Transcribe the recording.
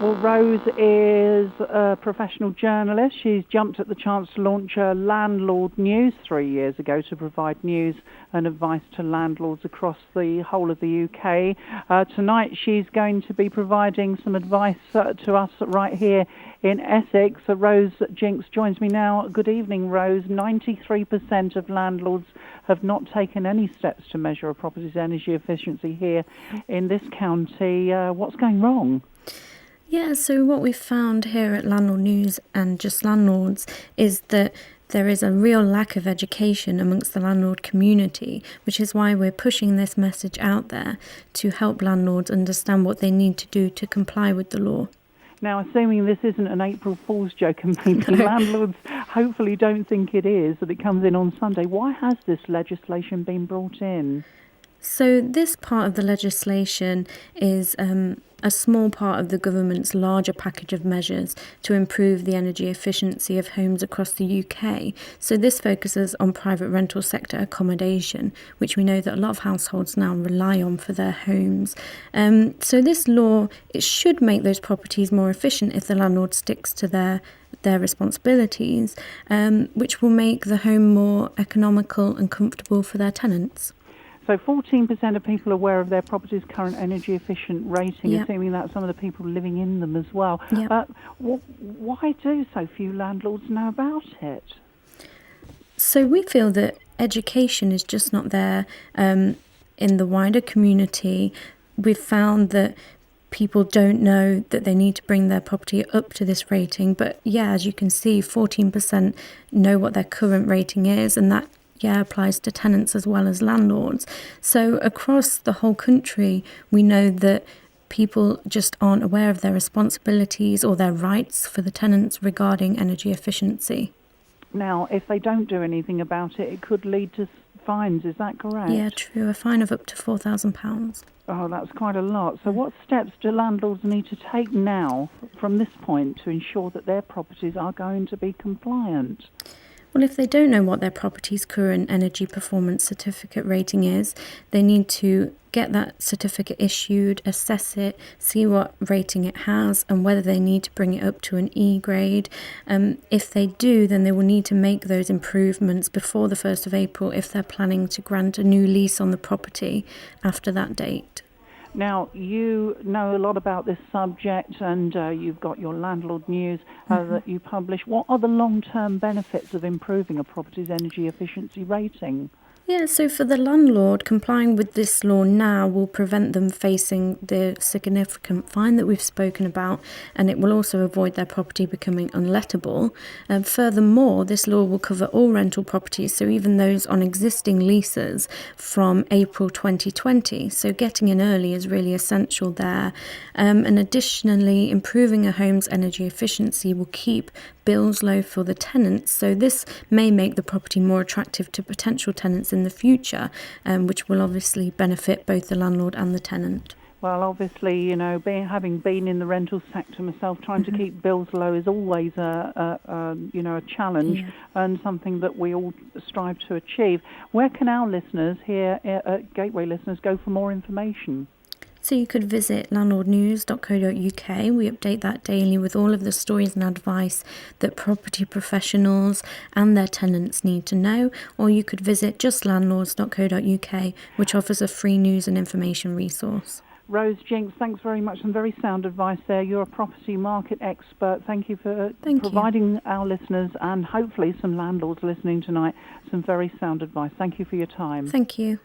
Well, Rose is a professional journalist. She's jumped at the chance to launch a Landlord News 3 years ago to provide news and advice to landlords across the whole of the UK. Tonight she's going to be providing some advice to us right here in Essex. Rose Jinks joins me now. Good evening, Rose. 93% of landlords have not taken any steps to measure a property's energy efficiency here in this county. What's going wrong? Yeah, so what we've found here at Landlord News and Just Landlords is that there is a real lack of education amongst the landlord community, which is why we're pushing this message out there to help landlords understand what they need to do to comply with the law. Now, assuming this isn't an April Fool's joke and maybe landlords hopefully don't think it is, that it comes in on Sunday, why has this legislation been brought in? So this part of the legislation is a small part of the government's larger package of measures to improve the energy efficiency of homes across the UK. So this focuses on private rental sector accommodation, which we know that a lot of households now rely on for their homes. So this law, it should make those properties more efficient if the landlord sticks to their responsibilities, which will make the home more economical and comfortable for their tenants. So 14% of people are aware of their property's current energy efficient rating, Yep. assuming that some of the people living in them as well. Yep. Why do so few landlords know about it? So we feel that education is just not there in the wider community. We've found that people don't know that they need to bring their property up to this rating. But yeah, as you can see, 14% know what their current rating is, and that applies to tenants as well as landlords. So across the whole country, we know that people just aren't aware of their responsibilities or their rights for the tenants regarding energy efficiency. Now, if they don't do anything about it, it could lead to fines, is that correct? Yeah, true. A fine of up to £4,000. Oh, that's quite a lot. So what steps do landlords need to take now from this point to ensure that their properties are going to be compliant? Well, if they don't know what their property's current energy performance certificate rating is, they need to get that certificate issued, assess it, see what rating it has, and whether they need to bring it up to an E grade. If they do, then they will need to make those improvements before the 1st of April if they're planning to grant a new lease on the property after that date. Now, you know a lot about this subject, and you've got your Landlord News that you publish. What are the long-term benefits of improving a property's energy efficiency rating? Yeah, so for the landlord, complying with this law now will prevent them facing the significant fine that we've spoken about, and it will also avoid their property becoming unlettable. Furthermore, this law will cover all rental properties, so even those on existing leases from April 2020. So getting in early is really essential there. And additionally, improving a home's energy efficiency will keep bills low for the tenants, so this may make the property more attractive to potential tenants in the future, which will obviously benefit both the landlord and the tenant. Well, obviously, you know, having been in the rental sector myself, trying to keep bills low is always a challenge and something that we all strive to achieve. Where can our listeners here at Gateway listeners go for more information? So you could visit landlordnews.co.uk. We update that daily with all of the stories and advice that property professionals and their tenants need to know. Or you could visit justlandlords.co.uk, which offers a free news and information resource. Rose Jinks, thanks very much. Some very sound advice there. You're a property market expert. Thank you for providing our listeners and hopefully some landlords listening tonight some very sound advice. Thank you for your time. Thank you.